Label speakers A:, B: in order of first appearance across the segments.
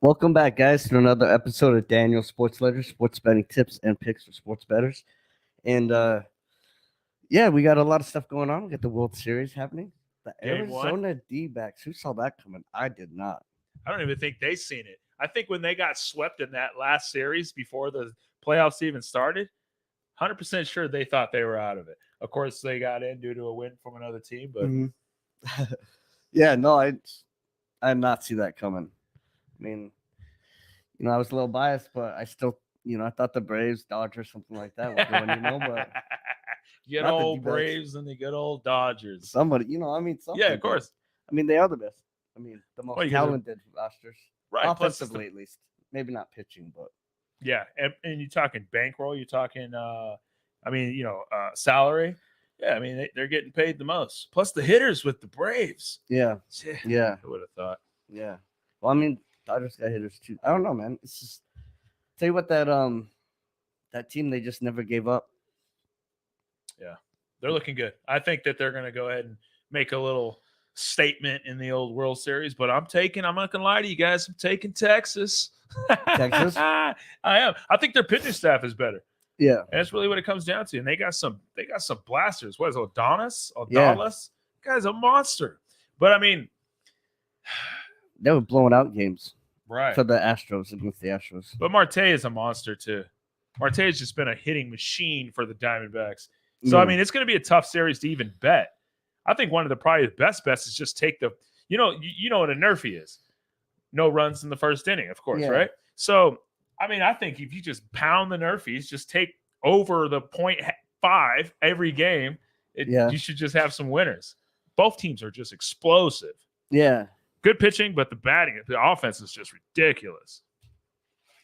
A: Welcome back, guys, to another episode of Daniel Sports Letters, sports betting tips and picks for sports bettors. And yeah, we got a lot of stuff going on. We got the World Series happening. The
B: Game one.
A: Arizona D-backs. Who saw that coming? I did not.
B: I don't even think they seen it. I think when they got swept in that last series before the playoffs even started, 100% sure they thought they were out of it. Of course, they got in due to a win from another team, but
A: Yeah, no, I did not see that coming. I mean, I was a little biased, but I still, I thought the Braves, Dodgers, something like that would go in, but
B: good
A: not the
B: old
A: D-backs.
B: Braves and the good old Dodgers.
A: Somebody, something.
B: Yeah, of course.
A: I mean, they are the best. I mean, the most
B: Well, you got
A: talented rosters.
B: Right. Plus,
A: Offensively, at least. Maybe not pitching, but
B: yeah, and you're talking bankroll. You're talking, salary. Yeah, I mean they're getting paid the most. Plus the hitters with the Braves.
A: yeah, yeah,
B: I would have thought.
A: yeah. Well, I mean, Dodgers got hitters too. I don't know, man. It's just tell you what that team they just never gave up.
B: Yeah, they're looking good. I think that they're going to go ahead and make a little statement in the old World Series. But I'm not going to lie to you guys. I'm taking Texas.
A: Texas?
B: I am. I think their pitching staff is better.
A: Yeah,
B: And that's really what it comes down to. And they got some blasters. What is it, Adonis?
A: Yeah.
B: Guy's a monster. But I mean,
A: they were blowing out games
B: right.
A: for the Astros against the Astros.
B: But Marte is a monster too. Marte has just been a hitting machine for the Diamondbacks. So I mean, it's going to be a tough series to even bet. I think one of the probably the best bets is just take the you know what a nerfy is. No runs in the first inning, of course,
A: Yeah.
B: right? So I mean, I think if you just pound the nerfies, just take over the 0.5 every game, you should just have some winners. Both teams are just explosive.
A: Yeah.
B: Good pitching, but the offense is just ridiculous.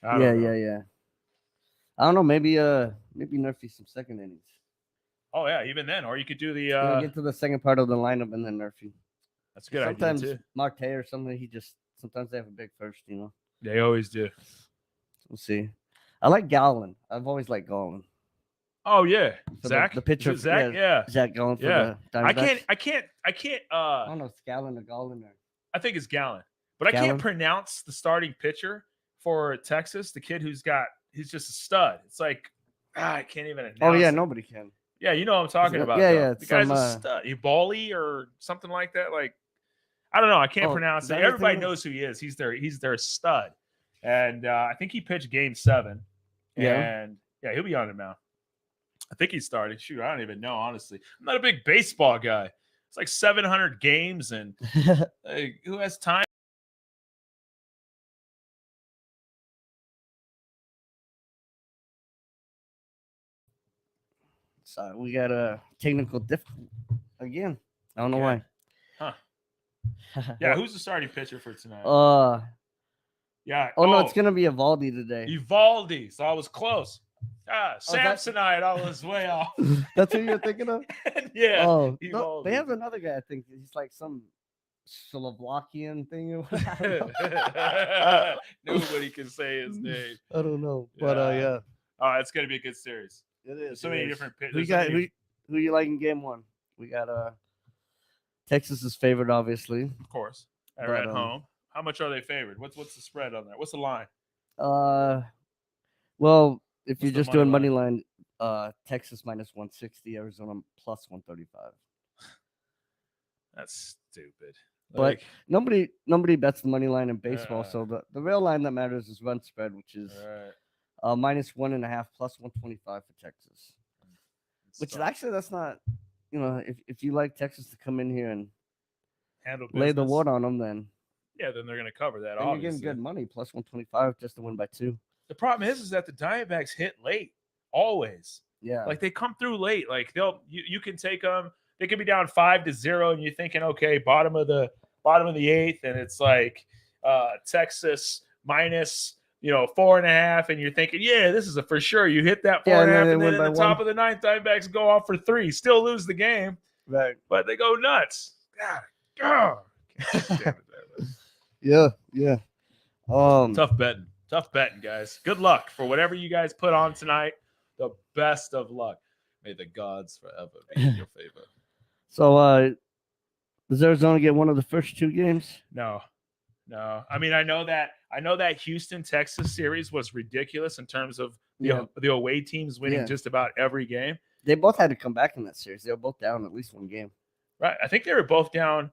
A: Yeah. I don't know. Maybe Nerfy some second innings.
B: Oh yeah, even then, or you could do the
A: get to the second part of the lineup and then Nerfy.
B: That's a good
A: Sometimes
B: idea too.
A: Marte or something. Sometimes they have a big first.
B: They always do.
A: We'll see. I like Gallen. I've always liked Gallen.
B: Oh yeah,
A: For
B: Zach.
A: the pitcher.
B: Zach. Yeah.
A: Zach Gallen for
B: Yeah.
A: the
B: I
A: Diamondbacks.
B: can't.
A: I don't know if it's Gallen or Gallen or.
B: I think it's Gallen, but I
A: Gallen?
B: can't pronounce the starting pitcher for Texas. The kid he's just a stud. It's like I can't even announce.
A: Oh yeah,
B: it.
A: nobody can.
B: Yeah, you know what I'm talking about.
A: Yeah,
B: though.
A: yeah.
B: The guy's a stud. Eboli or something like that. Like I don't know. I can't pronounce it. Everybody knows who he is. He's their stud, and I think he pitched Game 7.
A: Yeah.
B: And yeah, he'll be on it now. I think he's starting. Shoot, I don't even know, honestly. I'm not a big baseball guy. It's like 700 games, and who has time?
A: So we got a technical difficulty again. I don't know why.
B: Huh. Yeah, who's the starting pitcher for tonight? Yeah.
A: Oh, no, it's gonna be Evaldi today.
B: Evaldi. So I was close. Samsonite, I was way off.
A: That's who you're thinking of?
B: Yeah.
A: Oh, no, they have another guy. I think he's like some Slovakian thing.
B: Nobody can say his name.
A: I don't know, but yeah.
B: It's gonna be a good series.
A: It is.
B: So many different pitchers.
A: Who you like in game one? We got Texas is favored, obviously.
B: Of course. They're at home. How much are they favored? What's the spread on that? What's the line?
A: Well, if you're just doing money line, Texas minus 160, Arizona plus 135.
B: That's stupid.
A: But nobody bets the money line in baseball. So the real line that matters is run spread, which is minus 1.5 plus 125 for Texas. Which actually that's not, if you like Texas to come in here and
B: handle
A: lay the wood on them, then
B: then they're going to cover that.
A: You're getting good money, plus 125 just to win by 2.
B: The problem is that the Diamondbacks hit late always.
A: Yeah,
B: like they come through late. Like you can take them. They could be down 5-0, and you're thinking, okay, bottom of the 8th, and it's like Texas minus 4.5, and you're thinking, yeah, this is a for sure. You hit that 4.5, and then at the top of the 9th, Diamondbacks go off for 3, still lose the game,
A: right?
B: But they go nuts. God.
A: Yeah.
B: Tough betting, guys. Good luck for whatever you guys put on tonight. The best of luck. May the gods forever be in your favor.
A: So, does Arizona get one of the first 2 games?
B: No. No, I mean I know that Houston Texas series was ridiculous in terms of
A: Yeah,
B: the away teams winning
A: yeah.
B: just about every game.
A: They both had to come back in that series. They were both down at least one game.
B: Right? I think they were both down.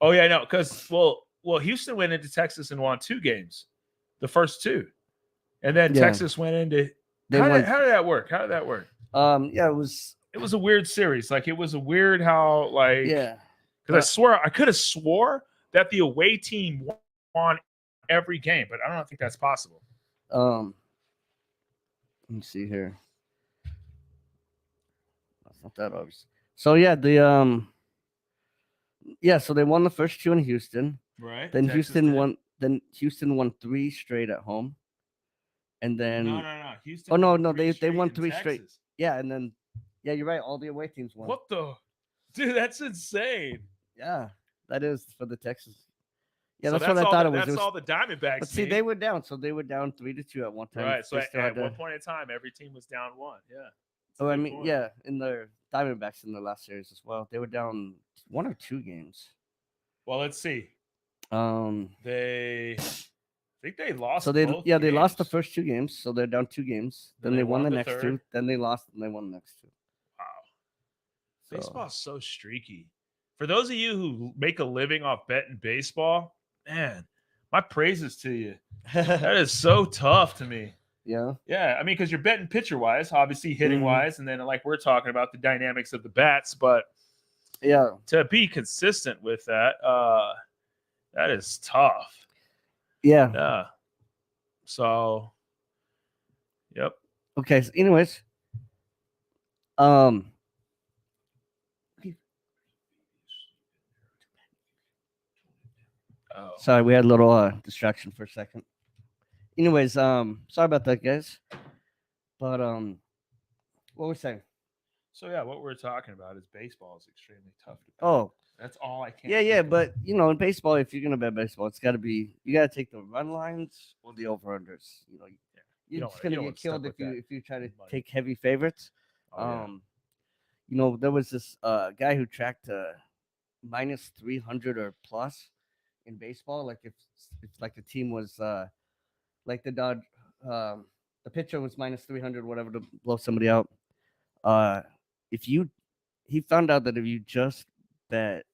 B: Oh yeah, no, because well, Houston went into Texas and won 2 games, the first 2, and then
A: Yeah,
B: Texas went into.
A: they won.
B: How did that work? How did that work?
A: Yeah, it was.
B: It was a weird series. Like it was a weird how
A: Yeah,
B: because I could have swore that the away team won every game, but I don't think that's possible.
A: um, let me see here. That's not that obvious. So yeah, so they won the first 2 in Houston.
B: Right?
A: Then
B: Texas
A: Houston
B: did.
A: won. Then Houston won 3 straight at home, and then
B: No. Houston.
A: oh no,
B: won
A: no,
B: 3
A: they won
B: in
A: 3 straight.
B: Texas.
A: Yeah, and then you're right. All the away teams won.
B: What the, dude? That's insane.
A: Yeah, that is for the Texas. Yeah,
B: So
A: that's what I thought it was.
B: That's all the Diamondbacks.
A: But see,
B: need.
A: they were down, so they were down 3-2 at one time.
B: Right. So
A: They still
B: at
A: had to-
B: one point in time, every team was down 1. Yeah. That's a
A: Oh, I
B: good
A: mean,
B: point.
A: yeah, in the Diamondbacks in the last series as well, they were down 1 or 2 games.
B: Well, let's see.
A: Um,
B: They, I think they lost.
A: so they
B: both
A: they lost the
B: games.
A: first 2 games, so they're down 2 games.
B: Then
A: Then
B: they
A: they won
B: won
A: the
B: the
A: next
B: third.
A: 2. Then they lost, and they won the next 2.
B: Wow.
A: So,
B: Baseball's so streaky. For those of you who make a living off betting baseball, man, my praises to you. That is so tough to me.
A: yeah,
B: Yeah, I mean, because you're betting pitcher wise, obviously hitting
A: Mhm.
B: wise, and then like we're talking about the dynamics of the bats, but
A: yeah,
B: to be consistent with that, that is tough.
A: yeah.
B: Yeah. So, yep.
A: Okay. So anyways, um,
B: Oh,
A: sorry, we had a little distraction for a second. Anyways, sorry about that, guys. But what we're saying?
B: so yeah, what we're talking about is baseball is extremely tough to bet.
A: Oh,
B: That's all I can.
A: yeah,
B: think of.
A: but in baseball, if you're gonna bet baseball, it's gotta be you gotta take the run lines or the over unders. You're
B: don't
A: just
B: wanna- you
A: gonna
B: don't
A: get
B: wanna stuck
A: killed
B: with that
A: if you try to
B: money.
A: take heavy favorites.
B: Oh, yeah.
A: There was this guy who tracked minus 300 or plus in baseball. Like if like the team was like the pitcher was minus 300, whatever, to blow somebody out. If you he found out that if you just bet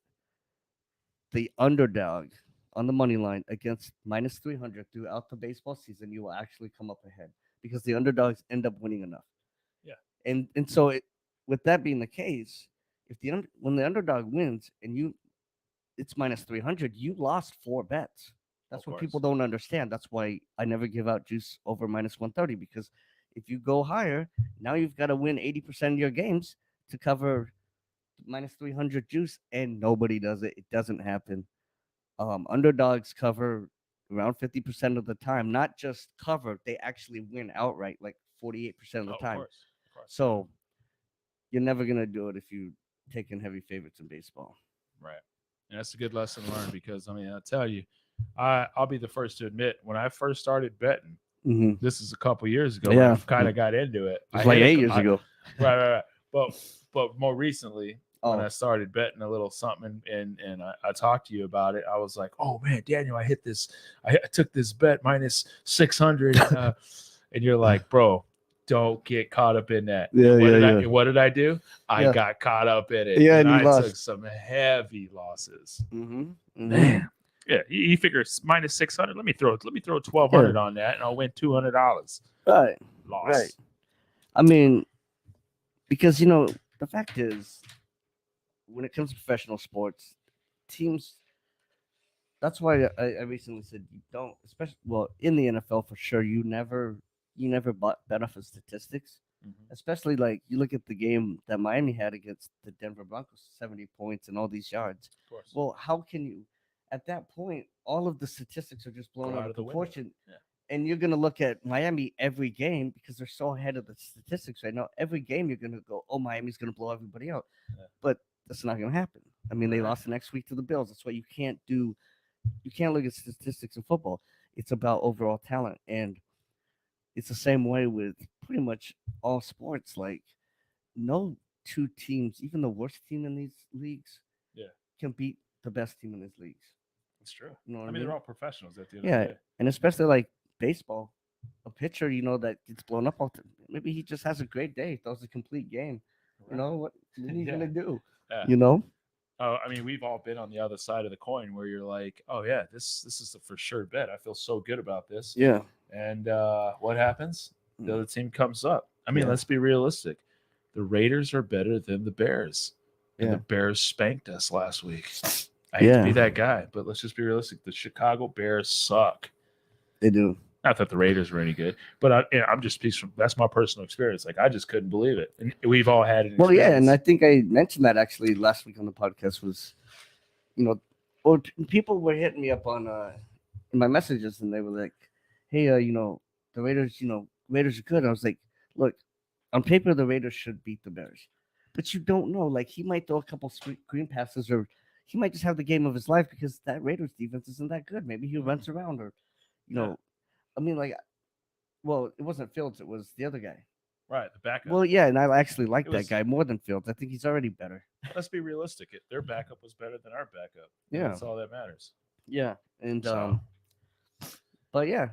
A: the underdog on the money line against minus 300 throughout the baseball season, you will actually come up ahead because the underdogs end up winning enough.
B: Yeah.
A: And so with that being the case, when the underdog wins and it's minus 300, you lost 4 bets. That's what people don't understand. That's why I never give out juice over minus 130, because if you go higher, now you've got to win 80% of your games to cover minus 300 juice, and nobody does it. It doesn't happen. Underdogs cover around 50% of the time. Not just cover, they actually win outright, like 48% of the time.
B: Of course.
A: So you're never gonna do it if you take in heavy favorites in baseball.
B: Right. And that's a good lesson learned because I mean, I'll tell you, I'll be the first to admit when I first started betting,
A: Mm-hmm.
B: this is a couple years ago.
A: Yeah.
B: I kind of got into it.
A: It's like 8 years ago.
B: Right. But more recently, when
A: Oh.
B: I started betting a little something and I talked to you about it, I was like, oh man, Daniel, I hit this. I took this bet minus 600. And you're like, bro, don't get caught up in that.
A: Yeah,
B: What did I do? I
A: Yeah.
B: got caught up in it.
A: Yeah,
B: and
A: and you
B: I
A: lost.
B: took some heavy losses.
A: Mm-hmm. Mm-hmm.
B: Man. Yeah, you figure minus 600. Let me throw 1,200 on that, and I'll win $200.
A: Right.
B: Loss.
A: Right. I mean, because the fact is, when it comes to professional sports, teams. That's why I recently said you don't, especially in the NFL for sure. You never bet off of statistics,
B: Mhm.
A: especially like you look at the game that Miami had against the Denver Broncos, 70 points and all these yards.
B: Of course.
A: Well, how can you? At that point, all of the statistics are just blown
B: Go
A: out
B: out
A: of
B: of the window.
A: proportion.
B: Yeah.
A: And you're going to look at Miami every game because they're so ahead of the statistics right now. Every game you're going to go, oh, Miami's going to blow everybody out.
B: Yeah.
A: But that's not going to happen. I mean, they
B: Right.
A: lost the next week to the Bills. That's why you can't look at statistics in football. It's about overall talent. And it's the same way with pretty much all sports. Like, no 2 teams, even the worst team in these leagues,
B: Yeah.
A: can beat the best team in these leagues.
B: It's true.
A: You know what
B: I mean, they're all professionals at the end of
A: Yeah,
B: the day.
A: and especially like baseball, a pitcher, that gets blown up all the maybe he just has a great day, throws a complete game. You know what are you
B: Yeah.
A: gonna do?
B: Yeah.
A: You know?
B: Oh, I mean, we've all been on the other side of the coin where you're like, oh yeah, this is the for sure bet. I feel so good about this.
A: Yeah.
B: And what happens? The
A: Mm.
B: other team comes up. I mean,
A: Yeah.
B: let's be realistic. The Raiders are better than the Bears, and the
A: Yeah.
B: Bears spanked us last week. I hate to be
A: Yeah.
B: that guy, but let's just be realistic. The Chicago Bears suck.
A: They do.
B: Not that the Raiders were any good, but I'm just that's my personal experience. Like I just couldn't believe it, and we've all had an
A: Well, yeah, and I
B: experience.
A: think I mentioned that actually last week on the podcast was, or people were hitting me up on in my messages, and they were like, "Hey, the Raiders, Raiders are good." I was like, "Look, on paper, the Raiders should beat the Bears, but you don't know. Like, he might throw a couple screen passes, or he might just have the game of his life because that Raiders defense isn't that good. Maybe he runs around, or,
B: Yeah.
A: I mean, like, well, it wasn't Fields; it was the other guy.
B: Right, the backup.
A: Well, yeah, and I actually like
B: It
A: that
B: was-
A: guy more than Fields. I think he's already better.
B: Let's be realistic. Their backup was better than our backup.
A: Yeah.
B: That's all that matters.
A: Yeah, and
B: So.
A: but yeah,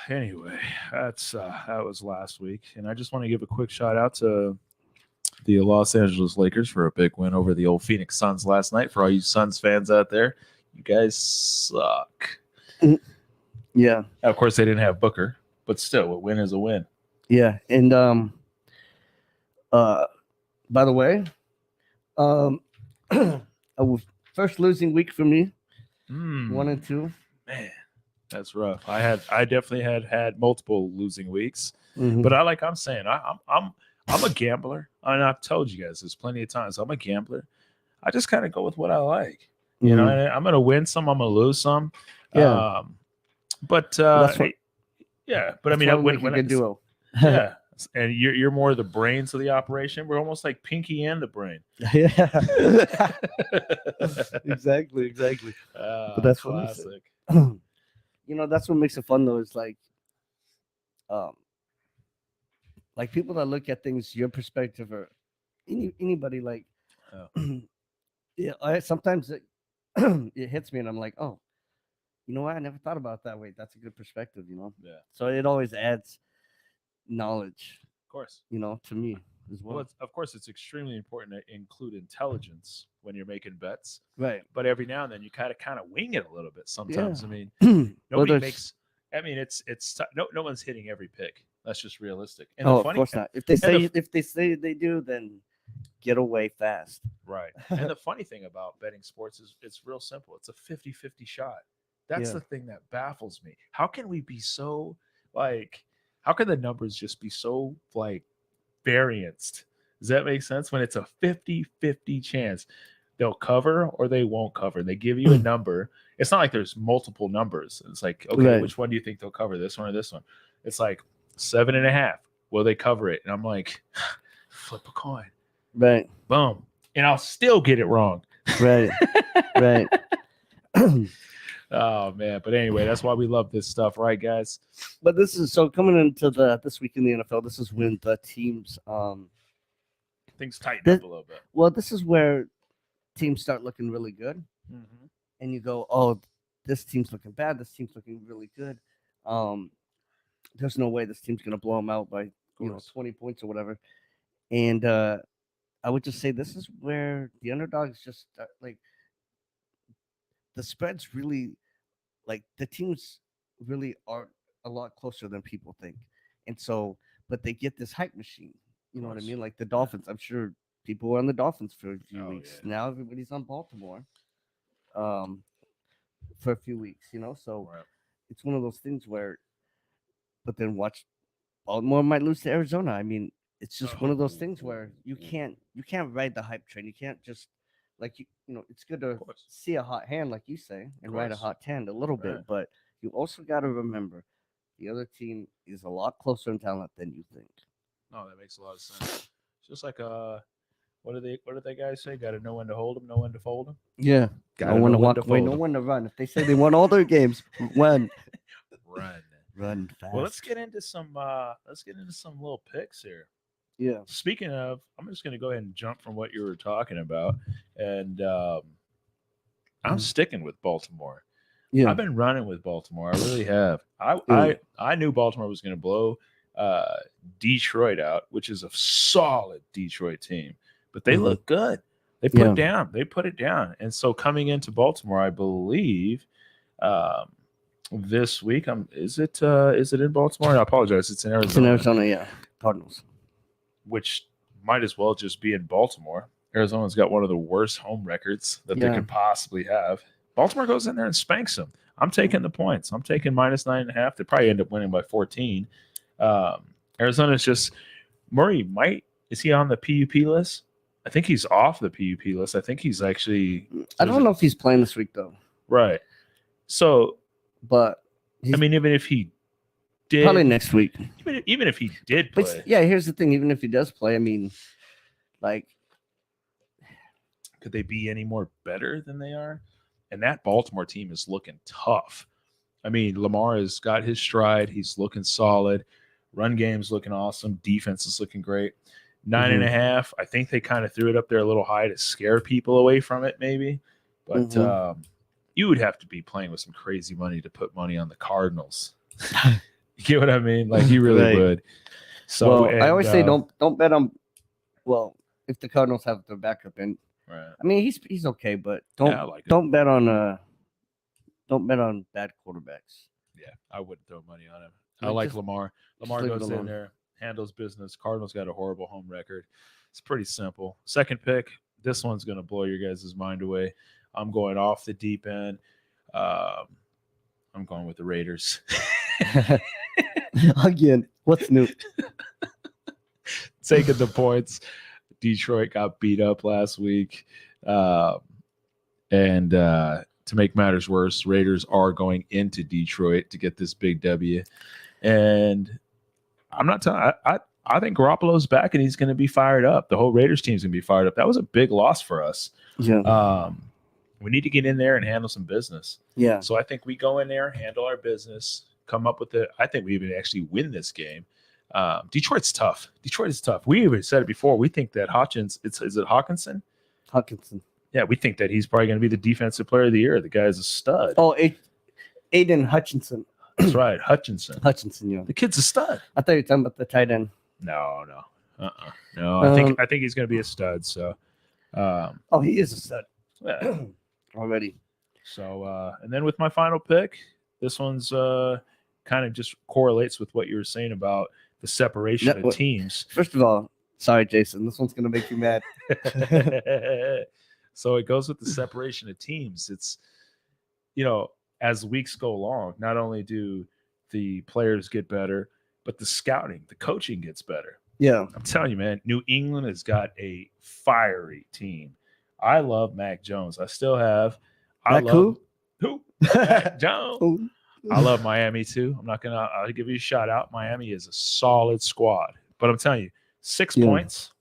B: Anyway, that was last week, and I just want to give a quick shout out to the Los Angeles Lakers for a big win over the old Phoenix Suns last night. For all you Suns fans out there, you guys suck.
A: yeah,
B: Of course, they didn't have Booker, but still, a win is a win.
A: yeah, and by the way, first losing week for me, 1 and 2.
B: Man, that's rough. I definitely had multiple losing weeks,
A: Mhm.
B: but I'm saying, I'm a gambler, and I've told you guys this plenty of times. I'm a gambler. I just kind of go with what I like. You know, and I'm gonna win some, I'm gonna lose some.
A: Yeah.
B: But
A: That's what-
B: yeah, but I
A: That's
B: mean,
A: why we
B: when,
A: make a
B: when
A: good duo.
B: yeah, and you're more the brains of the operation. We're almost like Pinky and the brain.
A: Yeah. exactly. But that's what makes it-
B: classic.
A: That's what makes it fun though. Is like people that look at things, your perspective, or anybody like.
B: Oh.
A: Yeah, sometimes it it hits me, and I'm like, oh, you know what? I never thought about it that way. That's a good perspective,
B: Yeah,
A: So it always adds knowledge,
B: of course.
A: to me as well.
B: Well, of course, it's extremely important to include intelligence when you're making bets.
A: Right.
B: But every now and then, you kind of wing it a little bit. Sometimes,
A: Yeah.
B: I mean,
A: Well,
B: nobody
A: there's-
B: makes. I mean, it's no one's hitting every pick. That's just realistic. And
A: Oh,
B: the
A: of
B: funny,
A: course not. If they say they do, then get away fast.
B: right. And the funny thing about betting sports is it's real simple. It's a 50-50 shot. That's
A: Yeah.
B: the thing that baffles me. How can we be so like? How can the numbers just be so like varianced? Does that make sense? When it's a 50-50 chance, they'll cover or they won't cover. They give you a number. It's not like there's multiple numbers. It's like, okay,
A: Right.
B: which one do you think they'll cover? This one or this one? It's like 7.5. Will they cover it? And I'm like, flip a coin.
A: Right.
B: Boom. And I'll still get it wrong.
A: Right. Right.
B: Oh man. But anyway, that's why we love this stuff, right, guys?
A: But this is so coming into this week in the NFL. This is when the teams
B: Things tighten up a little bit.
A: Well, this is where teams start looking really good,
B: Mm-hmm.
A: and you go, "Oh, this team's looking bad. This team's looking really good." There's no way this team's gonna blow them out by 20 points or whatever. And I would just say this is where the underdogs just like the spreads really, like the teams really are a lot closer than people think, and so but they get this hype machine. You know what I mean? Like the Dolphins. I'm sure people were on the Dolphins for a few weeks.
B: Yeah.
A: Now everybody's on Baltimore. For a few weeks, So
B: Right.
A: it's one of those things where, but then watch Baltimore might lose to Arizona. I mean, it's just one of those things where you can't ride the hype train. You can't just like it's good to see a hot hand, like you say, and ride a hot hand a little bit,
B: Right.
A: but you also got to remember the other team is a lot closer in talent than you think.
B: No, that makes a lot of sense. It's just like what do they guys say? Got to know when to hold them, know when to fold them.
A: Yeah,
B: Gotta
A: no one
B: know
A: to
B: when
A: walk
B: to
A: away,
B: fold
A: no
B: 'em.
A: one to run. If they say they won all their games, run fast.
B: Well, let's get into some little picks here.
A: Yeah.
B: Speaking of, I'm just going to go ahead and jump from what you were talking about, and I'm sticking with Baltimore.
A: Yeah.
B: I've been running with Baltimore. I really have. I knew Baltimore was going to blow Detroit out, which is a solid Detroit team, but they look good. They put it down. They put it down. And so coming into Baltimore, I believe this week, is it in Baltimore? I apologize. It's in Arizona.
A: It's in Arizona, yeah. Cardinals.
B: Which might as well just be in Baltimore. Arizona's got one of the worst home records that they could possibly have. Baltimore goes in there and spanks them. I'm taking the points. I'm taking -9.5. They probably end up winning by 14. Arizona's just Murray is he on the PUP list? I think he's off the PUP list. I think he's actually.
A: I don't know if he's playing this week though.
B: Right. So,
A: but
B: I mean, even if he did,
A: probably next week.
B: Even if he did play,
A: but yeah. Here's the thing: even if he does play, I mean, like,
B: could they be any more better than they are? And that Baltimore team is looking tough. I mean, Lamar has got his stride. He's looking solid. Run game's looking awesome. Defense is looking great. 9.5. I think they kind of threw it up there a little high to scare people away from it, maybe. But you would have to be playing with some crazy money to put money on the Cardinals. You get what I mean? Like you really would. So
A: I always say don't bet on. Well, if the Cardinals have their backup in,
B: right.
A: I mean he's okay, but don't bet on bad quarterbacks.
B: Yeah, I wouldn't throw money on him. I like Lamar. Lamar goes in there, handles business. Cardinals got a horrible home record. It's pretty simple. Second pick. This one's going to blow your guys' mind away. I'm going off the deep end. I'm going with the Raiders.
A: Again, what's new?
B: Taking the points. Detroit got beat up last week. And to make matters worse, Raiders are going into Detroit to get this big W. And I'm not telling I think Garoppolo's back and he's going to be fired up. The whole Raiders team's going to be fired up. That was a big loss for us.
A: Yeah.
B: We need to get in there and handle some business.
A: Yeah.
B: So I think we go in there, handle our business, come up with it. I think we even actually win this game. Detroit's tough. Detroit is tough. We even said it before. We think that is it Hawkinson?
A: Hawkinson.
B: Yeah, we think that he's probably going to be the defensive player of the year. The guy's a stud.
A: Oh, Aiden Hutchinson.
B: That's right, Hutchinson.
A: Yeah.
B: The kid's a stud.
A: I thought you were talking about the tight end.
B: No. I think he's going to be a stud. So,
A: he is a stud.
B: Yeah.
A: Already.
B: So, and then with my final pick, this one's kind of just correlates with what you were saying about the separation of teams.
A: First of all, sorry, Jason. This one's going to make you mad.
B: So it goes with the separation of teams. It's, as weeks go along, not only do the players get better, but the scouting, the coaching gets better.
A: Yeah.
B: I'm telling you, man, New England has got a fiery team. I love Mac Jones. I still have. Who? Mac Jones. Who? I love Miami too. I'll give you a shout out. Miami is a solid squad. But I'm telling you, 6 points,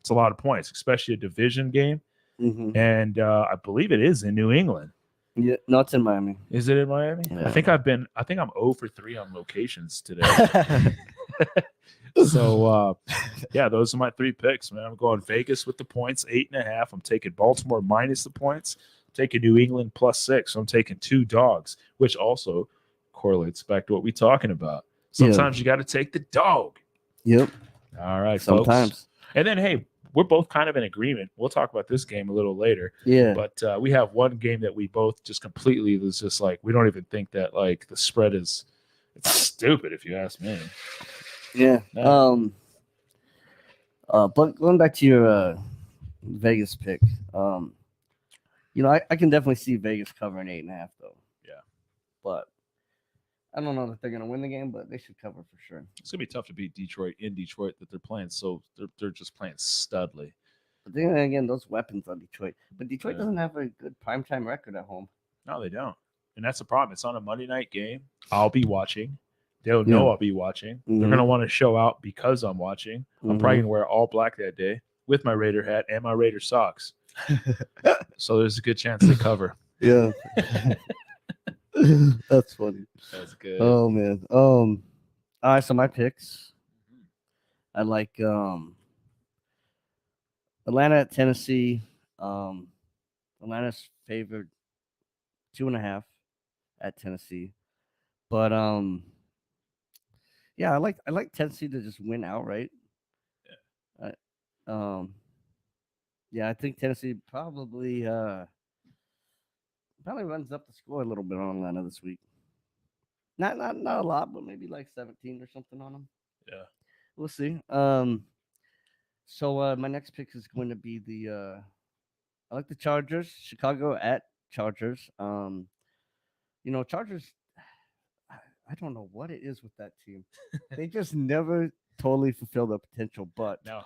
B: it's a lot of points, especially a division game.
A: Mm-hmm.
B: And I believe it is in New England.
A: Yeah, no, it's in Miami.
B: Is it in Miami?
A: Yeah.
B: I think I'm 0 for 3 on locations today. So those are my 3 picks, man. I'm going Vegas with the points, 8.5. I'm taking Baltimore minus the points. I'm taking New England +6. So I'm taking 2 dogs, which also correlates back to what we're talking about. Sometimes you got to take the dog.
A: Yep.
B: All right,
A: sometimes.
B: Folks. And then, hey, we're both kind of in agreement. We'll talk about this game a little later.
A: Yeah.
B: But we have one game that we both just completely was just like, we don't even think that like the spread it's stupid if you ask me.
A: Yeah.
B: No.
A: But going back to your Vegas pick, I can definitely see Vegas covering 8.5 though.
B: Yeah.
A: But I don't know that they're going to win the game, but they should cover for sure.
B: It's going to be tough to beat Detroit in Detroit that they're playing. So they're just playing studly.
A: But then again, those weapons on Detroit. But Detroit doesn't have a good primetime record at home.
B: No, they don't. And that's the problem. It's on a Monday night game. I'll be watching. They'll know I'll be watching. Mm-hmm. They're going to want to show out because I'm watching. I'm probably going to wear all black that day with my Raider hat and my Raider socks. So there's a good chance they cover.
A: Yeah. That's funny.
B: That's good.
A: Oh man. All right, so my picks. I like Atlanta at Tennessee. Atlanta's favored 2.5 at Tennessee. But yeah, I like Tennessee to just win outright. Yeah. Yeah, I think Tennessee probably runs up the score a little bit on Atlanta this week. Not a lot, but maybe like 17 or something on them.
B: Yeah.
A: We'll see. So my next pick is going to be I like the Chargers. Chicago at Chargers. Chargers. I don't know what it is with that team. They just never totally fulfill their potential. But
B: No.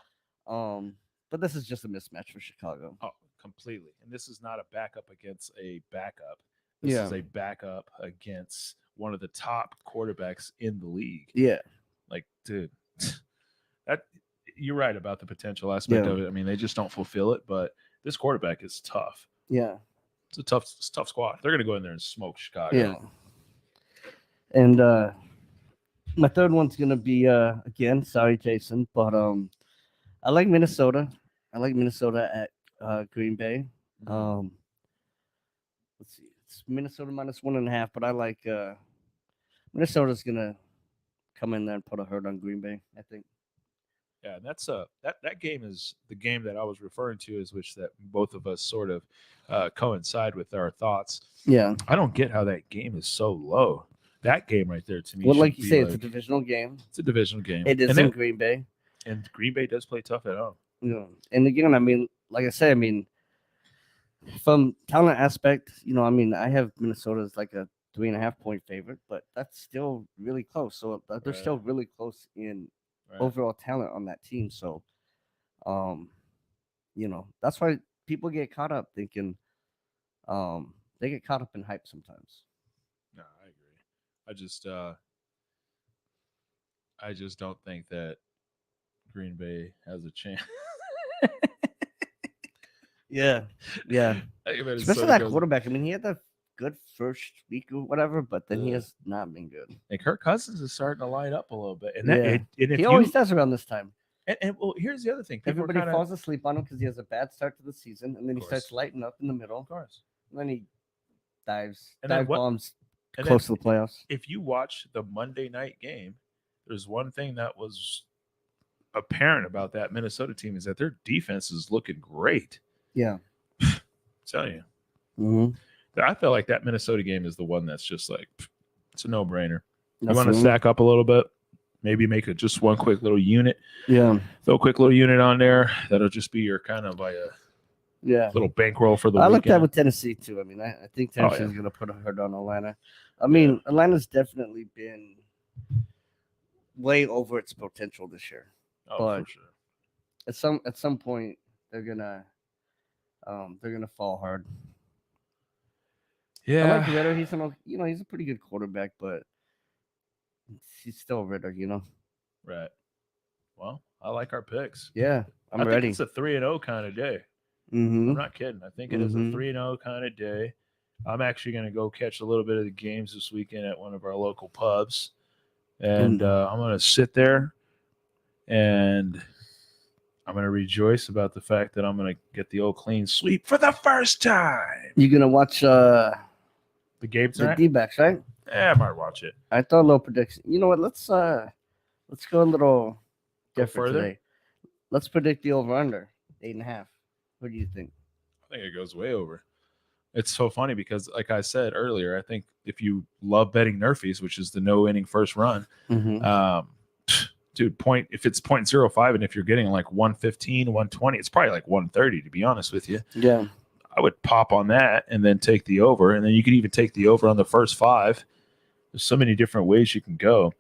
A: But this is just a mismatch for Chicago.
B: Oh, completely. And this is not a backup against a backup. This is a backup against one of the top quarterbacks in the league.
A: Yeah.
B: Like, dude, that you're right about the potential aspect of it. I mean, they just don't fulfill it, but this quarterback is tough.
A: Yeah.
B: It's a tough squad. They're gonna go in there and smoke Chicago.
A: Yeah. And my third one's gonna be again, sorry, Jason, but I like Minnesota. I like Minnesota at Green Bay. Let's see, it's Minnesota minus 1.5, but I like Minnesota's gonna come in there and put a hurt on Green Bay, I think.
B: Yeah, and that's that game is the game that I was referring to, is which that both of us sort of coincide with our thoughts.
A: Yeah,
B: I don't get how that game is so low. That game right there to me.
A: Well, like you say, it's a divisional game.
B: It's a divisional game.
A: It is in Green Bay,
B: and Green Bay does play tough at home.
A: Yeah, and again, I mean, like I said, I mean, from talent aspect, I have Minnesota as like a 3.5 point favorite, but that's still really close. So they're still really close in overall talent on that team. So, that's why people get caught up thinking, they get caught up in hype sometimes.
B: No, I agree. I just don't think that Green Bay has a chance.
A: Yeah. Especially that quarterback. I mean, he had that good first week or whatever, but then he has not been good.
B: And Kirk Cousins is starting to light up a little bit, and
A: he always does around this time.
B: And well, here's the other thing:
A: everybody falls asleep on him because he has a bad start to the season, and then he starts lighting up in the middle.
B: Of course,
A: and then he dive bombs close to the playoffs.
B: If you watch the Monday night game, there's one thing that was apparent about that Minnesota team is that their defense is looking great.
A: Yeah,
B: tell you.
A: Mm-hmm.
B: I feel like that Minnesota game is the one that's just like, it's a no-brainer. You want to stack up a little bit, maybe make it just one quick little unit.
A: Yeah,
B: throw a quick little unit on there. That'll just be your kind of like a little bankroll for the weekend.
A: I like that with Tennessee too. I mean, I think Tennessee's going to put a hurt on Atlanta. I mean, Atlanta's definitely been way over its potential this year.
B: But for sure.
A: At some point they're gonna fall hard.
B: Yeah,
A: I like Ritter. He's a pretty good quarterback, but he's still Ritter.
B: Right. Well, I like our picks.
A: Yeah, I'm
B: think
A: ready.
B: it's a 3-0 kind of day.
A: Mm-hmm.
B: I'm not kidding. I think it is a 3-0 kind of day. I'm actually going to go catch a little bit of the games this weekend at one of our local pubs, and I'm going to sit there and I'm going to rejoice about the fact that I'm going to get the old clean sweep for the first time.
A: You're going to watch the
B: game tonight?
A: The D-backs, right?
B: Yeah, I might watch it.
A: I thought a little prediction. You know what? Let's go a little different today. Let's predict the over-under, 8.5. What do you think?
B: I think it goes way over. It's so funny because, like I said earlier, I think if you love betting Nerfies, which is the no-inning first run, dude, if it's 0.05 and if you're getting like 115, 120, it's probably like 130, to be honest with you.
A: Yeah.
B: I would pop on that and then take the over, and then you could even take the over on the first 5. There's so many different ways you can go.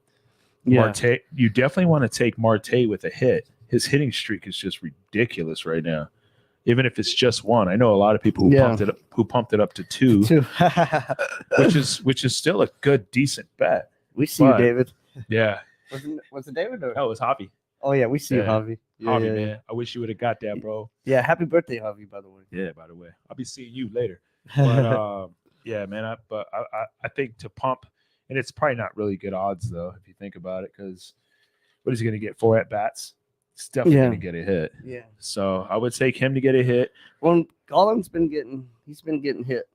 B: Yeah. Marte, you definitely want to take Marte with a hit. His hitting streak is just ridiculous right now. Even if it's just 1, I know a lot of people who pumped it up to 2, which is still a good, decent bet.
A: We see you, David.
B: Yeah.
A: Was it David or?
B: No, it was Javi.
A: Oh yeah, we see you, Javi.
B: Javi, man. I wish you would have got that, bro.
A: Yeah, happy birthday, Javi, by the way.
B: Yeah, by the way. I'll be seeing you later. But yeah, man. I think to pump, and it's probably not really good odds though, if you think about it, because what is he going to get? 4 at-bats? He's definitely going to get a hit.
A: Yeah.
B: So I would take him to get a hit.
A: Well, Gollin's been getting hit.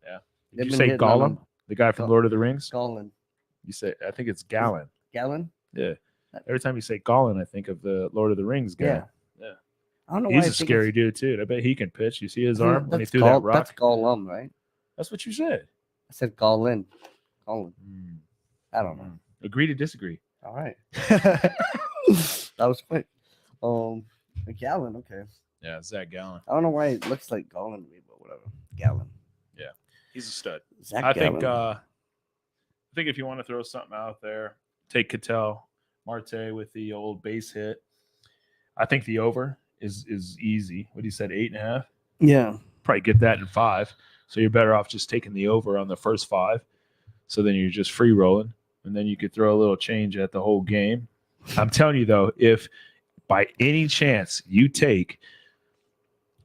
B: Yeah. Did
A: They've
B: you
A: been
B: say
A: hitting on
B: Gollum,
A: him.
B: the guy from
A: Ga-
B: Lord of the Rings?
A: Gallon.
B: You say I think it's Gallon.
A: Gallon?
B: Yeah. Every time you say Gollum, I think of the Lord of the Rings guy.
A: Yeah.
B: Yeah.
A: I don't know why
B: He's
A: I
B: a
A: think
B: scary dude too. I bet he can pitch. You see his
A: isn't
B: arm when he
A: that's
B: threw that
A: That's
B: rock?
A: Gollum, right?
B: That's what you said.
A: I said Gallon. Gallon.
B: Mm,
A: I don't know.
B: Agree to disagree.
A: All right. That was quick. A gallon. Okay.
B: Yeah, Zach Gallen.
A: I don't know why it looks like Gallon to me, but whatever. Gallon.
B: Yeah, he's a stud.
A: Zach
B: I
A: Gallen.
B: think if you want to throw something out there, take Cattell Marte with the old base hit. I think the over is easy. What he said, 8.5.
A: Yeah.
B: Probably get that in 5. So you're better off just taking the over on the first 5. So then you're just free rolling, and then you could throw a little change at the whole game. I'm telling you though, if by any chance you take,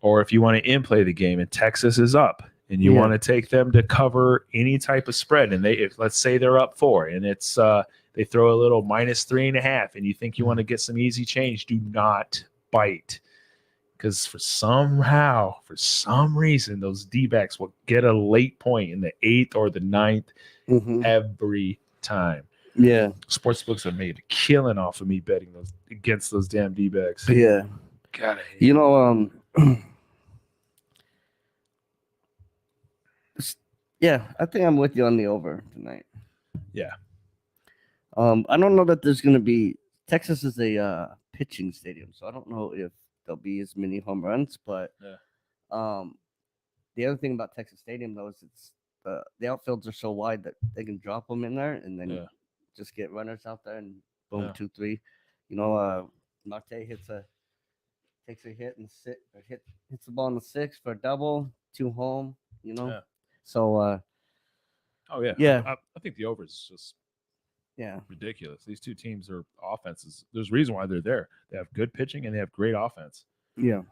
B: or if you want to in play the game and Texas is up and you want to take them to cover any type of spread, and if let's say they're up 4 and it's they throw a little -3.5 and you think you want to get some easy change, do not bite. Because for some reason, those D-backs will get a late point in the 8th or the 9th every time.
A: Yeah.
B: Sportsbooks have made a killing off of me betting those against those damn D-backs.
A: Yeah.
B: God,
A: You know, yeah, I think I'm with you on the over tonight.
B: Yeah.
A: I don't know that there's going to be. Texas is a pitching stadium, so I don't know if there'll be as many home runs. But the other thing about Texas Stadium though is it's the outfields are so wide that they can drop them in there and then just get runners out there and boom, 2-3. You know, Marte takes a hit and hits the ball in the 6 for a double, 2 home. You know, so
B: I think the over is just
A: yeah,
B: ridiculous. These two teams are offenses. There's a reason why they're there. They have good pitching and they have great offense.
A: Yeah.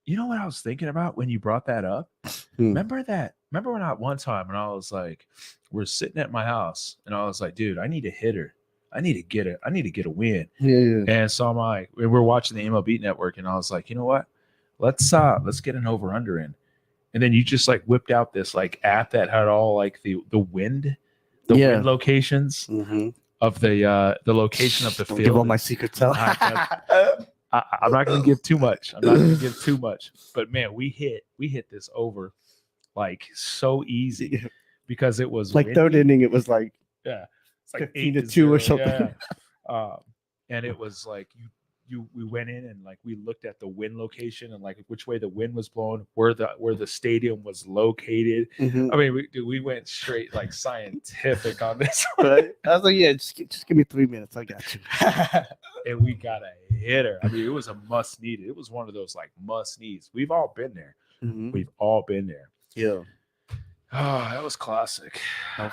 B: You know what I was thinking about when you brought that up? Remember when one time when I was like, we're sitting at my house and I was like, dude, I need a hitter. I need to get a win.
A: Yeah.
B: And so I'm like, we're watching the MLB network and I was like, you know what? Let's get an over under in. And then you just like whipped out this like app that had all like the wind locations of the location of the field.
A: Give all my secrets out.
B: I'm not going to give too much. But man, we hit this over like so easy because it was
A: like windy. Third inning. It was like
B: it's like
A: 15-2 or something.
B: Yeah. And it was like we went in and like we looked at the wind location and like which way the wind was blowing, where the stadium was located. I mean, we went straight like scientific on this.
A: Right? I was like, yeah, just give me 3 minutes. I got you.
B: And we got a hitter. I mean, it was a must need. It was one of those like must needs. We've all been there. We've all been there.
A: Yeah.
B: Oh, that was classic.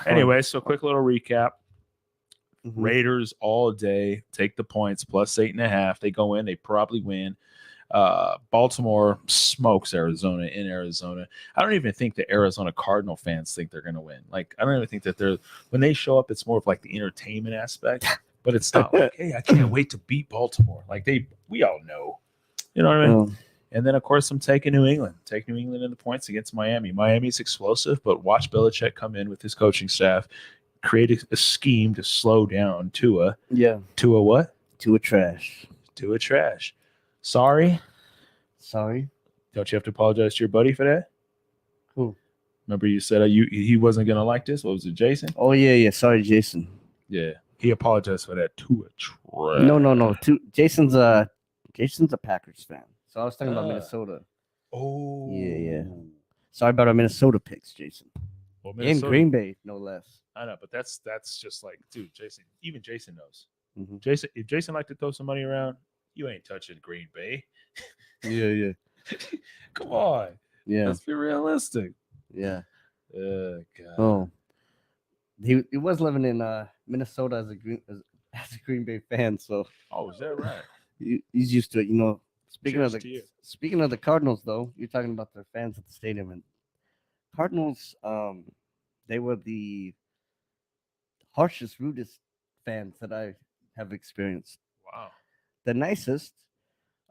B: Anyway, so quick little recap. Raiders all day, take the points plus 8.5. They go in, they probably win. Baltimore smokes Arizona in Arizona. I don't even think the Arizona Cardinal fans think they're going to win. Like, I don't even think that when they show up, it's more of like the entertainment aspect, but it's not like, hey, I can't wait to beat Baltimore. Like we all know, you know what I mean? And then of course I'm taking New England. Take New England in the points against Miami. Miami's explosive, but watch Belichick come in with his coaching staff. Create a scheme to slow down Tua.
A: Yeah.
B: Tua what?
A: Tua trash.
B: Tua trash. Sorry.
A: Don't
B: you have to apologize to your buddy for that?
A: Who?
B: Remember you said he wasn't going to like this? What was it, Jason?
A: Oh, yeah. Sorry, Jason.
B: Yeah. He apologized for that. Tua trash.
A: No. Jason's a Packers fan. So I was talking about Minnesota.
B: Oh.
A: Yeah. Sorry about our Minnesota picks, Jason.
B: Well,
A: in Green Bay, no less.
B: I know, but that's just like, dude, Jason. Even Jason knows. Jason, if Jason liked to throw some money around, you ain't touching Green Bay.
A: Yeah.
B: Come on.
A: Yeah.
B: Let's be realistic.
A: Yeah.
B: God.
A: Oh. He was living in Minnesota as a Green Bay fan, so.
B: Oh, is that right?
A: He's used to it, you know. Speaking
B: Cheers
A: of the Cardinals, though, you're talking about their fans at the stadium, and Cardinals, they were the harshest, rudest fans that I have experienced.
B: Wow.
A: The nicest,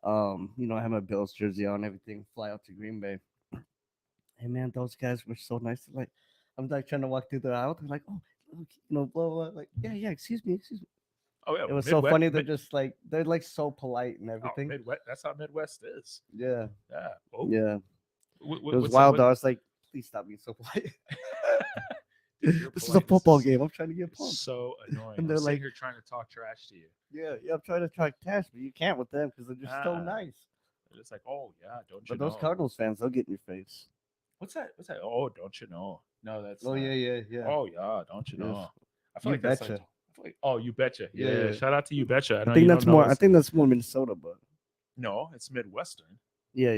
A: I have my Bills jersey on, everything, fly out to Green Bay. Hey man, those guys were so nice. Like, I'm like trying to walk through the aisle. They're like, oh, look, blah, blah. Like, yeah, excuse me.
B: Oh yeah,
A: It was so funny. They're like so polite and everything.
B: Midwest. That's how Midwest is.
A: Yeah.
B: Yeah. Oh.
A: Yeah. It was wild, though. I was like, please stop being so polite.
B: Dude,
A: this is a football game. I'm trying to get pumped.
B: So annoying.
A: And they're
B: I'm
A: like,
B: here trying to talk trash to you.
A: Yeah, I'm trying to talk trash, but you can't with them because they're just so nice.
B: They're just like, oh yeah, don't you
A: but
B: know?
A: Those Cardinals fans, they'll get in your face.
B: What's that? Oh, don't you know? No, that's.
A: Oh yeah.
B: Oh yeah, don't you know? I feel
A: you
B: like
A: betcha.
B: That's like, oh, you betcha.
A: Yeah.
B: Shout out to you betcha.
A: I think that's more Minnesota, but
B: no, it's Midwestern.
A: Yeah.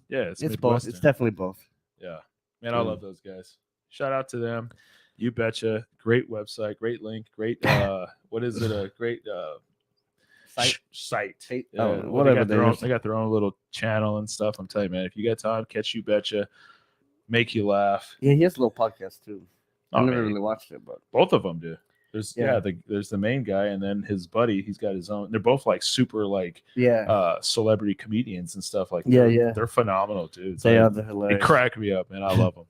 B: Yeah, it's
A: both. It's definitely both.
B: Yeah, man, I love those guys. Shout out to them. You betcha. Great website. Great link. Great. What is it? A great site.
A: Whatever.
B: They got their own little channel and stuff. I'm telling you, man. If you got time, catch You Betcha. Make you laugh.
A: Yeah, he has a little podcast too. I never really watched it, but
B: both of them do. There's there's the main guy and then his buddy. He's got his own. They're both like super celebrity comedians and stuff like that. They're phenomenal dudes.
A: They're hilarious.
B: They crack me up, man. I love them.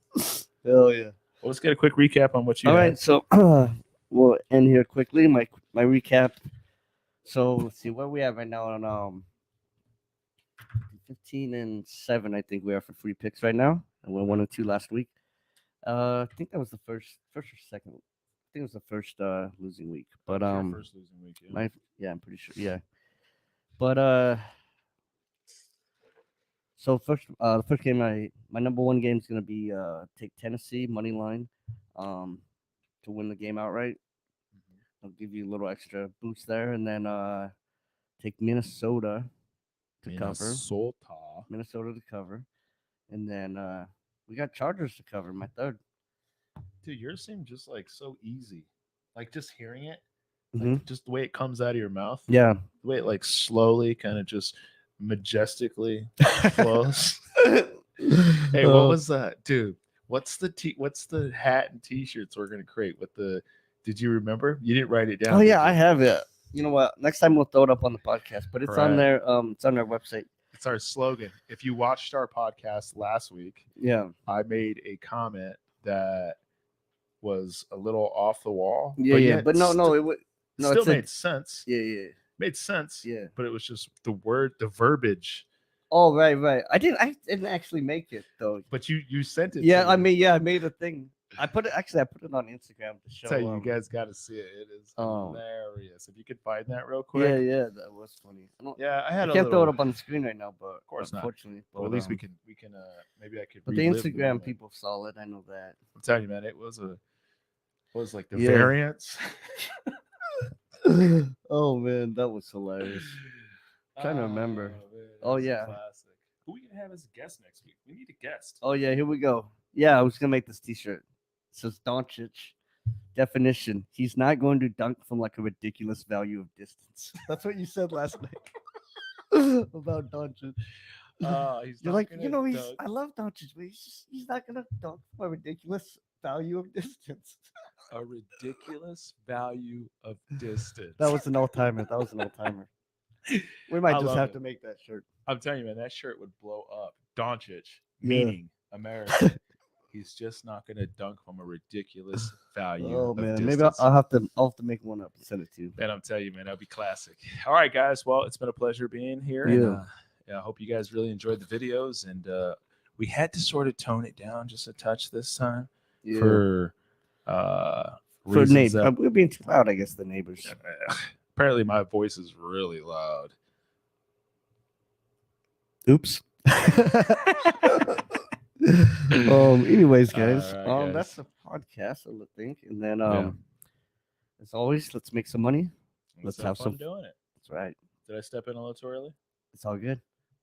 A: Hell yeah.
B: Well, let's get a quick recap on what you.
A: All right, so we'll end here quickly. My recap. So let's see where we at right now on 15-7. I think we are for free picks right now, and we're 1-2 last week. I think that was the first or second. I think it was the first losing week, but
B: first losing week.
A: Yeah. I'm pretty sure. Yeah, but so the first game, my number one game is gonna be take Tennessee money line, to win the game outright. I'll give you a little extra boost there, and then take Minnesota to cover. Minnesota to cover, and then we got Chargers to cover. My third.
B: Dude, yours seemed just like so easy. Like just hearing it, like just the way it comes out of your mouth.
A: Yeah.
B: The way it like slowly kind of just majestically flows. Hey, what was that? Dude, what's the hat and t-shirts we're gonna create with the did you remember? You didn't write it down.
A: Oh yeah, I have it. You know what? Next time we'll throw it up on the podcast, but it's on their website.
B: It's our slogan. If you watched our podcast last week, I made a comment that was a little off the wall.
A: Yeah, but no, it
B: still made sense.
A: Yeah.
B: Made sense.
A: Yeah.
B: But it was just the verbiage.
A: Oh, right. I didn't actually make it though.
B: But you sent it.
A: Yeah, I made a thing. I put it on Instagram to show.
B: You guys got to see it. It is hilarious. If you could find that real quick.
A: Yeah, that was funny.
B: I
A: can't throw it up on the screen right now, but
B: of course
A: unfortunately.
B: But at least we can. Maybe I could.
A: But the Instagram people saw it. I know that.
B: I'm telling you, man, it was like the variance.
A: Oh man, that was hilarious. I'm trying to remember. Yeah.
B: Classic. Who are we gonna have as a guest next week? We need a guest.
A: Oh yeah, here we go. Yeah, I was gonna make this T-shirt. It says Doncic. Definition: he's not going to dunk from like a ridiculous value of distance. That's what you said last night about Doncic. You're like, I love Doncic, but he's not gonna dunk from a ridiculous value of distance.
B: A ridiculous value of distance.
A: That was an old timer. We might just have to make that shirt.
B: I'm telling you, man, that shirt would blow up. Doncic, meaning America. He's just not going to dunk from a ridiculous value.
A: Oh man,
B: distance.
A: Maybe I'll have to make one up and send it to you.
B: Man, I'm telling you, man, that'll be classic. All right, guys. Well, it's been a pleasure being here.
A: Yeah.
B: And, I hope you guys really enjoyed the videos, and we had to sort of tone it down just a touch this time for
A: neighbors. We're being too loud, I guess. The neighbors.
B: Apparently, my voice is really loud.
A: Oops. Anyways, guys,
B: right,
A: that's the podcast, I think. And then as always, let's make some money. Let's have some
B: doing it.
A: That's right.
B: Did I step in a little too early?
A: It's all good.